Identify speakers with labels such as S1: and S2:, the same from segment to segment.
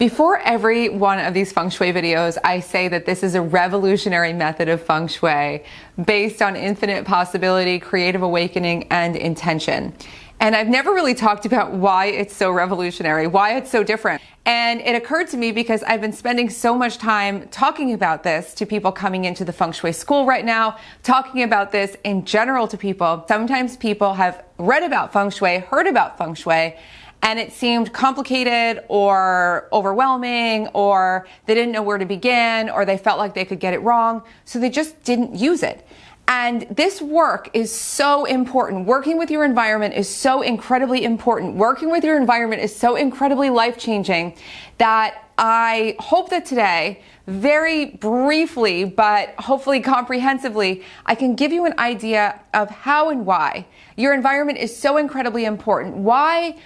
S1: Before every one of these Feng Shui videos, I say that this is a revolutionary method of Feng Shui based on infinite possibility, creative awakening, and intention. And I've never really talked about why it's so revolutionary, why it's so different. And it occurred to me because I've been spending so much time talking about this to people coming into the Feng Shui school right now, talking about this in general to people. Sometimes people have read about Feng Shui, heard about Feng Shui, and it seemed complicated or overwhelming, or they didn't know where to begin, or they felt like they could get it wrong, so they just didn't use it. And this work is so important. Working with your environment is so incredibly important. Working with your environment is so incredibly life-changing that I hope that today, very briefly, but hopefully comprehensively, I can give you an idea of how and why your environment is so incredibly important, why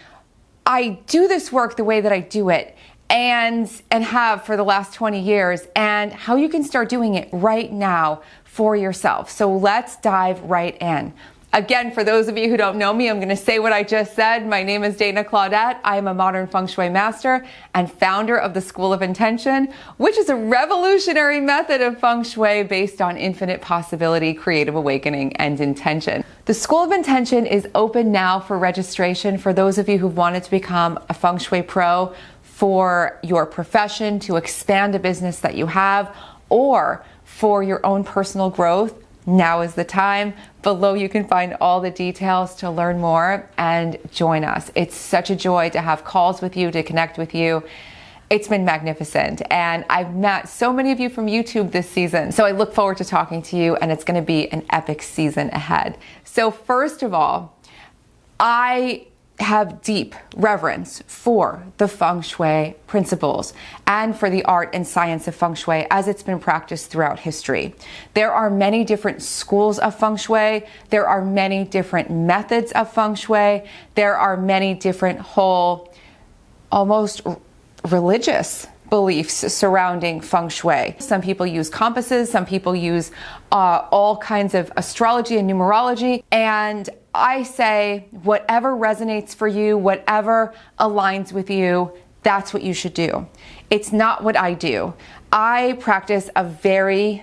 S1: I do this work the way that I do it and have for the last 20 years, and how you can start doing it right now for yourself. So let's dive right in. Again, for those of you who don't know me, I'm going to say what I just said. My name is Claudat. I am a modern Feng Shui master and founder of the School of Intention, which is a revolutionary method of Feng Shui based on infinite possibility, creative awakening, and intention. The School of Intention is open now for registration for those of you who've wanted to become a Feng Shui pro for your profession, to expand a business that you have, or for your own personal growth. Now is the time. Below you can find all the details to learn more and join us. It's such a joy to have calls with you, to connect with you. It's been magnificent. And I've met so many of you from YouTube this season. So I look forward to talking to you, and it's going to be an epic season ahead. So first of all, I have deep reverence for the Feng Shui principles and for the art and science of Feng Shui as it's been practiced throughout history. There are many different schools of Feng Shui. There are many different methods of Feng Shui. There are many different whole, almost religious beliefs surrounding Feng Shui. Some people use compasses, some people use all kinds of astrology and numerology, and I say whatever resonates for you, whatever aligns with you, that's what you should do. It's not what I do. I practice a very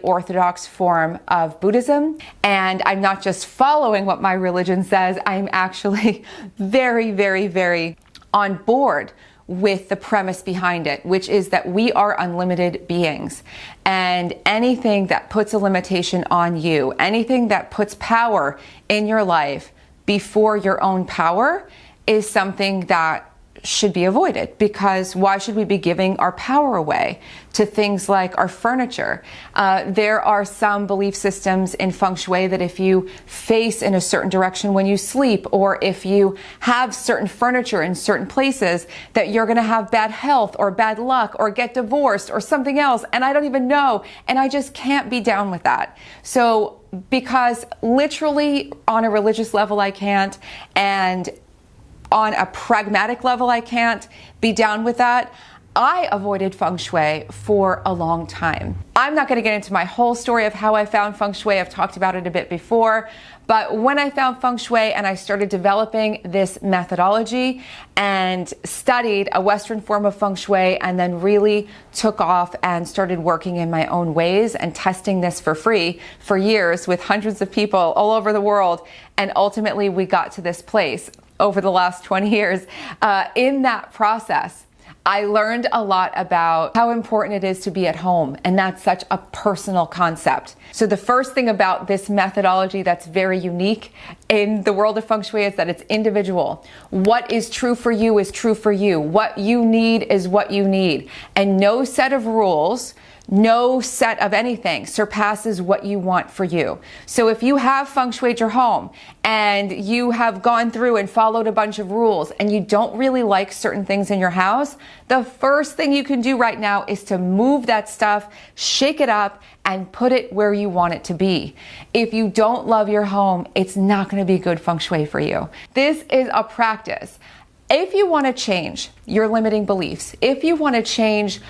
S1: orthodox form of Buddhism, and I'm not just following what my religion says, I'm actually very on board with the premise behind it, which is that we are unlimited beings. And anything that puts a limitation on you, anything that puts power in your life before your own power, is something that should be avoided, because why should we be giving our power away to things like our furniture? There are some belief systems in Feng Shui that if you face in a certain direction when you sleep, or if you have certain furniture in certain places, that you're going to have bad health or bad luck or get divorced or something else. And I don't even know. And I just can't be down with that. So because literally on a religious level I can't, and on a pragmatic level I can't be down with that, I avoided Feng Shui for a long time. I'm not going to get into my whole story of how I found Feng Shui. I've talked about it a bit before. But when I found Feng Shui and I started developing this methodology and studied a Western form of Feng Shui, and then really took off and started working in my own ways and testing this for free for years with hundreds of people all over the world, and ultimately we got to this place over the last 20 years. In that process, I learned a lot about how important it is to be at home, and that's such a personal concept. So the first thing about this methodology that's very unique in the world of Feng Shui is that it's individual. What is true for you is true for you. What you need is what you need. And no set of rules, no set of anything surpasses what you want for you. So if you have Feng Shuied your home and you have gone through and followed a bunch of rules and you don't really like certain things in your house, the first thing you can do right now is to move that stuff, shake it up, and put it where you want it to be. If you don't love your home, it's not going to be good Feng Shui for you. This is a practice. If you want to change your limiting beliefs, if you want to change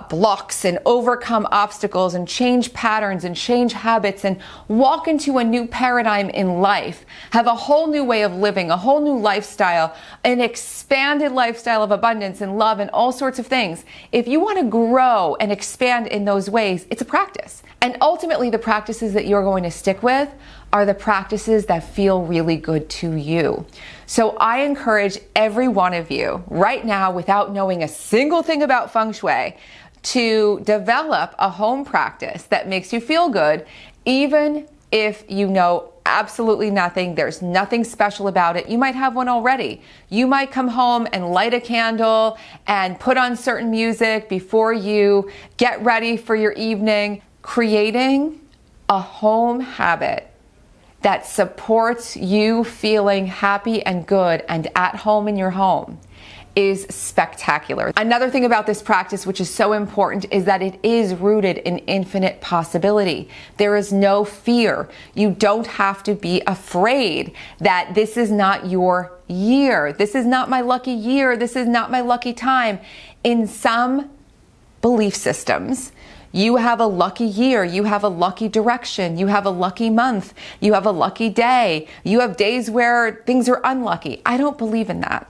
S1: blocks and overcome obstacles and change patterns and change habits and walk into a new paradigm in life, have a whole new way of living, a whole new lifestyle, an expanded lifestyle of abundance and love and all sorts of things, if you want to grow and expand in those ways, it's a practice. And ultimately, the practices that you're going to stick with are the practices that feel really good to you. So I encourage every one of you right now, without knowing a single thing about Feng Shui, to develop a home practice that makes you feel good, even if you know absolutely nothing. There's nothing special about it. You might have one already. You might come home and light a candle and put on certain music before you get ready for your evening. Creating a home habit that supports you feeling happy and good and at home in your home is spectacular. Another thing about this practice, which is so important, is that it is rooted in infinite possibility. There is no fear. You don't have to be afraid that this is not your year. This is not my lucky year. This is not my lucky time. In some belief systems, you have a lucky year, you have a lucky direction, you have a lucky month, you have a lucky day, you have days where things are unlucky. I don't believe in that.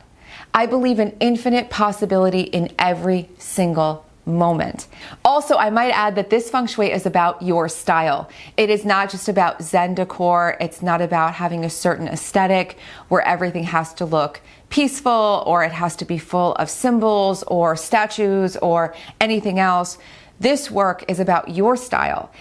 S1: I believe in infinite possibility in every single moment. Also, I might add that this Feng Shui is about your style. It is not just about Zen decor. It's not about having a certain aesthetic where everything has to look peaceful or it has to be full of symbols or statues or anything else. This work is about your style,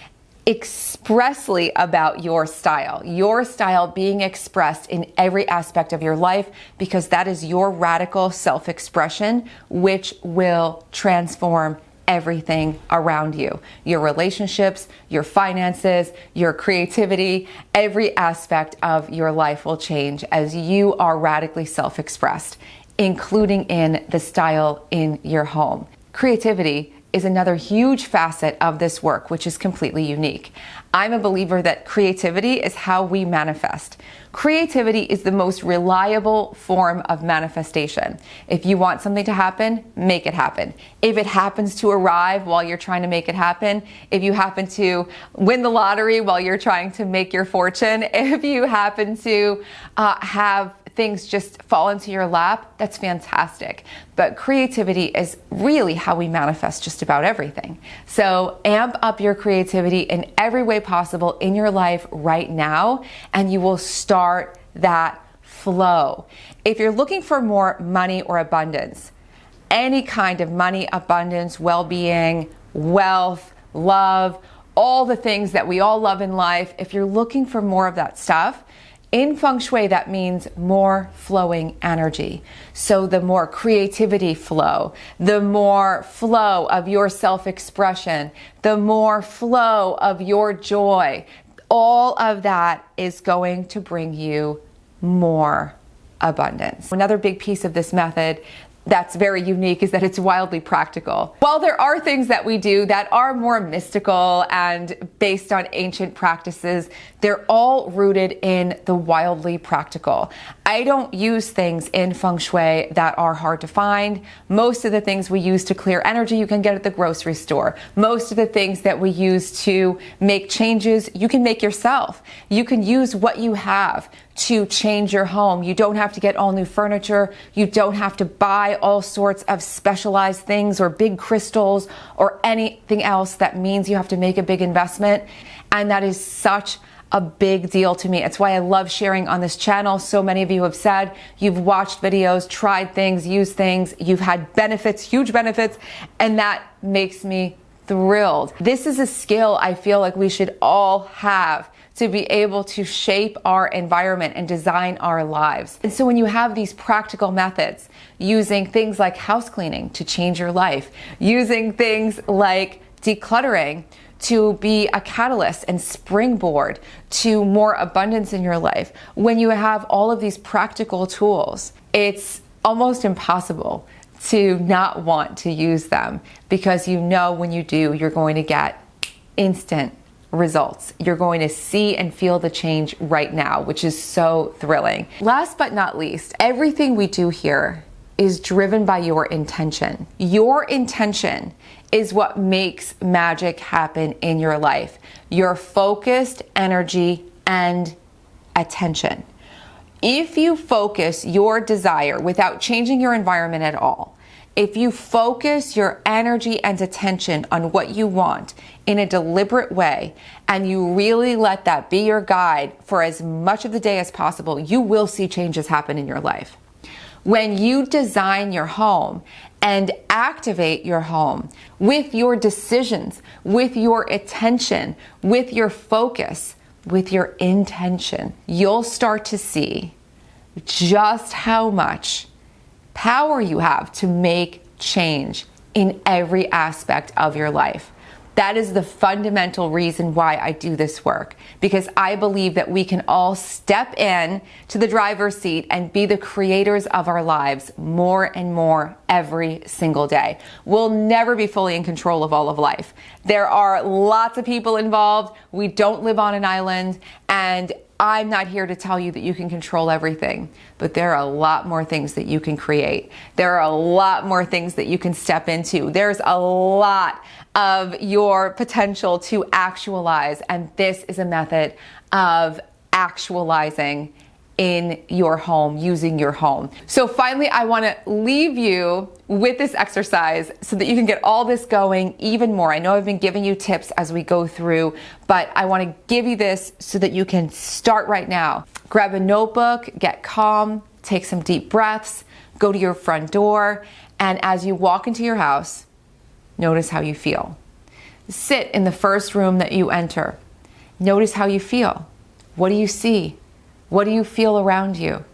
S1: expressly about your style being expressed in every aspect of your life, because that is your radical self-expression, which will transform everything around you. Your relationships, your finances, your creativity, every aspect of your life will change as you are radically self-expressed, including in the style in your home. Creativity is another huge facet of this work, which is completely unique. I'm a believer that creativity is how we manifest. Creativity is the most reliable form of manifestation. If you want something to happen, make it happen. If it happens to arrive while you're trying to make it happen, if you happen to win the lottery while you're trying to make your fortune, if you happen to have things just fall into your lap, that's fantastic. But creativity is really how we manifest just about everything. So amp up your creativity in every way possible in your life right now, and you will start that flow. If you're looking for more money or abundance, any kind of money, abundance, well-being, wealth, love, all the things that we all love in life, if you're looking for more of that stuff, in Feng Shui, that means more flowing energy. So the more creativity flow, the more flow of your self-expression, the more flow of your joy, all of that is going to bring you more abundance. Another big piece of this method that's very unique is that it's wildly practical. While there are things that we do that are more mystical and based on ancient practices, they're all rooted in the wildly practical. I don't use things in Feng Shui that are hard to find. Most of the things we use to clear energy you can get at the grocery store. Most of the things that we use to make changes you can make yourself. You can use what you have to change your home. You don't have to get all new furniture. You don't have to buy all sorts of specialized things or big crystals or anything else that means you have to make a big investment. And that is such a big deal to me. It's why I love sharing on this channel. So many of you have said you've watched videos, tried things, used things, you've had benefits, huge benefits, and that makes me thrilled. This is a skill I feel like we should all have to be able to shape our environment and design our lives. And so when you have these practical methods, using things like house cleaning to change your life, using things like decluttering to be a catalyst and springboard to more abundance in your life, when you have all of these practical tools, it's almost impossible to not want to use them, because you know when you do, you're going to get instant results. You're going to see and feel the change right now, which is so thrilling. Last but not least, everything we do here is driven by your intention. Your intention is what makes magic happen in your life. Your focused energy and attention. If you focus your desire without changing your environment at all, if you focus your energy and attention on what you want in a deliberate way, and you really let that be your guide for as much of the day as possible, you will see changes happen in your life. When you design your home and activate your home with your decisions, with your attention, with your focus, with your intention, you'll start to see just how much power you have to make change in every aspect of your life. That is the fundamental reason why I do this work, because I believe that we can all step in to the driver's seat and be the creators of our lives more and more every single day. We'll never be fully in control of all of life. There are lots of people involved. We don't live on an island, and I'm not here to tell you that you can control everything, but there are a lot more things that you can create. There are a lot more things that you can step into. There's a lot of your potential to actualize, and this is a method of actualizing in your home, using your home. So finally, I want to leave you with this exercise so that you can get all this going even more. I know I've been giving you tips as we go through, but I want to give you this so that you can start right now. Grab a notebook, get calm, take some deep breaths, go to your front door, and as you walk into your house, notice how you feel. Sit in the first room that you enter. Notice how you feel. What do you see? What do you feel around you?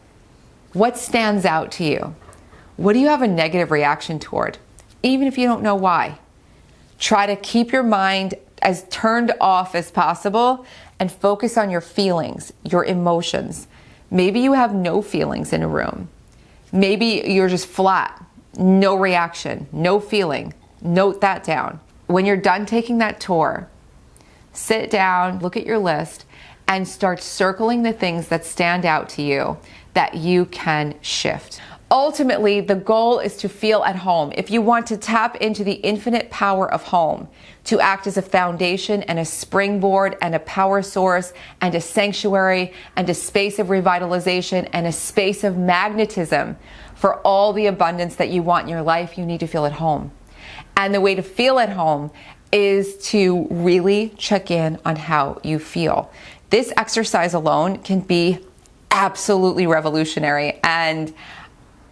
S1: What stands out to you? What do you have a negative reaction toward? Even if you don't know why. Try to keep your mind as turned off as possible and focus on your feelings, your emotions. Maybe you have no feelings in a room. Maybe you're just flat, no reaction, no feeling. Note that down. When you're done taking that tour, sit down, look at your list, and start circling the things that stand out to you that you can shift. Ultimately, the goal is to feel at home. If you want to tap into the infinite power of home, to act as a foundation and a springboard and a power source and a sanctuary and a space of revitalization and a space of magnetism for all the abundance that you want in your life, you need to feel at home. And the way to feel at home is to really check in on how you feel. This exercise alone can be absolutely revolutionary, and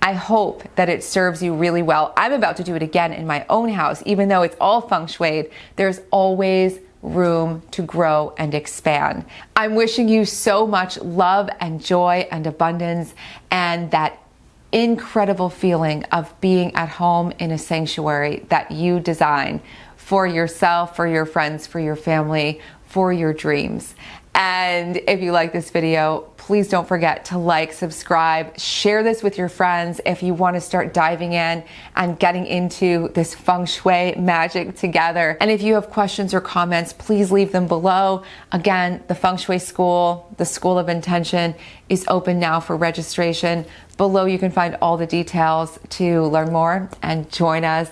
S1: I hope that it serves you really well. I'm about to do it again in my own house. Even though it's all feng shuied, there's always room to grow and expand. I'm wishing you so much love and joy and abundance and that incredible feeling of being at home in a sanctuary that you design for yourself, for your friends, for your family, for your dreams. And if you like this video, please don't forget to like, subscribe, share this with your friends if you want to start diving in and getting into this feng shui magic together. And if you have questions or comments, please leave them below. Again, the Feng Shui School, the School of Intention, is open now for registration. Below you can find all the details to learn more and join us.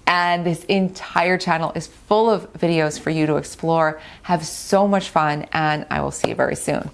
S1: And this entire channel is full of videos for you to explore. Have so much fun, and I will see you very soon.